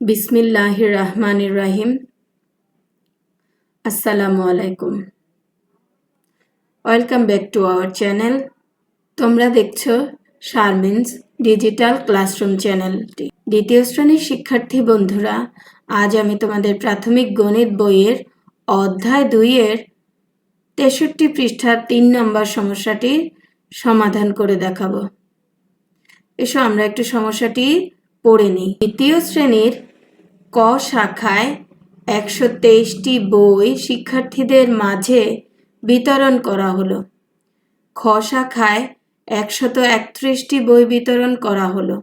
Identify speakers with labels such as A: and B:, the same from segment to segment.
A: বিসমিল্লাহির রহমানির রহিম। আসসালামু আলাইকুম। Welcome back to our channel. তোমরা দেখছো শারমিনস ডিজিটাল ক্লাসরুম চ্যানেলটি। দ্বিতীয় শ্রেণীর শিক্ষার্থী বন্ধুরা, আজ আমি তোমাদের প্রাথমিক গণিত বইয়ের অধ্যায় 2-এর 63 পৃষ্ঠার 3 নম্বর সমস্যাটি সমাধান করে দেখাবো। এসো আমরা একটু সমস্যাটি পড়ে নিই। দ্বিতীয় শ্রেণীর ক শাখায় 123টি বই শিক্ষার্থীদের মাঝে বিতরণ করা হলো। খ শাখায় 131টি বই বিতরণ করা হলো।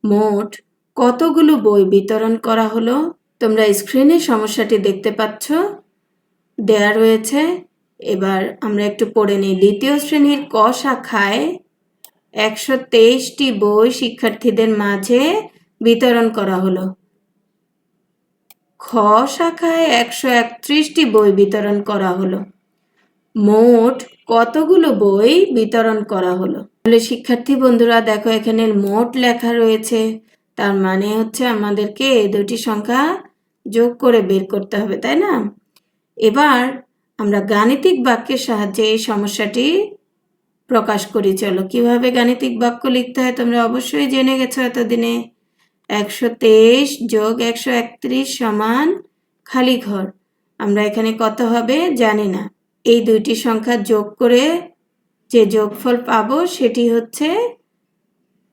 A: মোট কতগুলো বই বিতরণ করা হলো? তোমরা স্ক্রিনে সমস্যাটি দেখতে পাচ্ছ, দেয়া রয়েছে। এবার আমরা একটু পড়ে নিই। দ্বিতীয় শ্রেণীর ক শাখায় 123টি বই শিক্ষার্থীদের মাঝে বিতরণ করা হলো। খ শাখায় 131টি বই বিতরণ করা হলো। মোট কতগুলো বই বিতরণ করা হলো? তাহলে শিক্ষার্থী বন্ধুরা দেখো, এখানে মোট লেখা রয়েছে, তার মানে হচ্ছে আমাদেরকে এই দুটি সংখ্যা যোগ করে বের করতে হবে, তাই না? এবার আমরা গাণিতিক বাক্যের সাহায্যে এই সমস্যাটি প্রকাশ করি। চলো, কিভাবে গাণিতিক বাক্য লিখতে হয় তোমরা অবশ্যই জেনে গেছো এতদিনে। 123 যোগ 131 সমান খালি ঘর। আমরা এখানে কত হবে জানি না। এই দুইটি সংখ্যা যোগ করে যে যোগফল পাবো সেটি হচ্ছে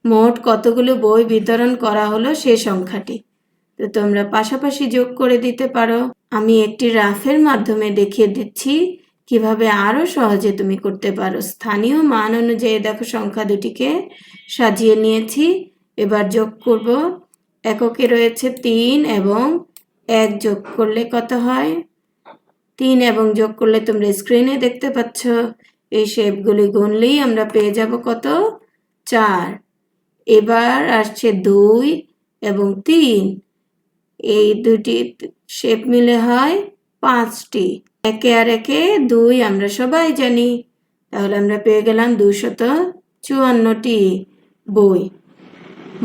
A: মোট কতগুলো বই বিতরণ করা হলো সে সংখ্যাটি। তো তোমরা পাশাপাশি যোগ করে দিতে পারো। আমি একটি রাফের মাধ্যমে দেখিয়ে দিচ্ছি কিভাবে আরো সহজে তুমি করতে পারো। স্থানীয় মান অনুযায়ী দেখো সংখ্যা দুটিকে সাজিয়ে নিয়েছি। এবার যোগ করব। এককে রয়েছে 3 এবং 1 যোগ করলে কত হয়? 3 এবং যোগ করলে তোমরা স্ক্রিনে দেখতে পাচ্ছ। এই শেপগুলি গুনলেই আমরা পেয়ে যাব কত? 4। এবার আসছে 2 এবং 3। এই দুটি শেপ মিলে হয় 5টি। একে আর একে 2 আমরা সবাই জানি। তাহলে আমরা পেয়ে গেলাম 254টি বই।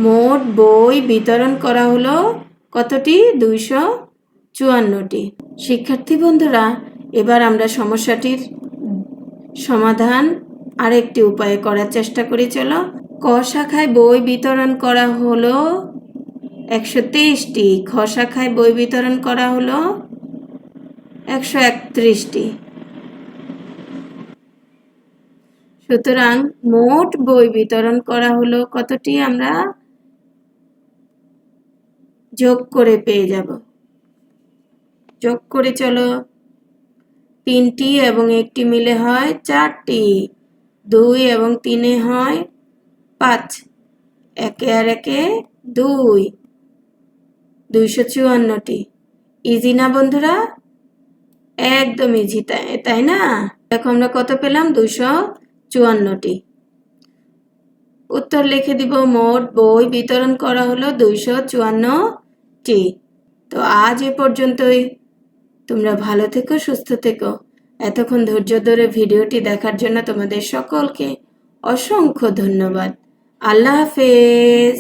A: মোট বই বিতরণ করা হলো কতটি? 254টি। শিক্ষার্থী বন্ধুরা, এবার আমরা সমস্যাটির সমাধান আরেকটি উপায়ে করার চেষ্টা করি। চলো, ক শাখায় বই বিতরণ করা হলো 123টি। খ শাখায় বই বিতরণ করা হলো 131টি। সুতরাং মোট বই বিতরণ করা হলো কতটি? আমরা যোগ করে পেয়ে যাব। যোগ করে চলো, 3টি এবং 1টি মিলে হয় 4টি। 2 এবং 3 হয় 5। একে আর একে 2। 254টি। ইজি না বন্ধুরা? একদম ইজি, তাই না? দেখো আমরা কত পেলাম? 254টি। উত্তর লিখে দিব। মোট বই বিতরণ করা হলো 254টি। তো আজ এ পর্যন্তই। তোমরা ভালো থেকো, সুস্থ থেকো। এতক্ষণ ধৈর্য ধরে ভিডিওটি দেখার জন্য তোমাদের সকলকে অসংখ্য ধন্যবাদ। আল্লাহ হাফেজ।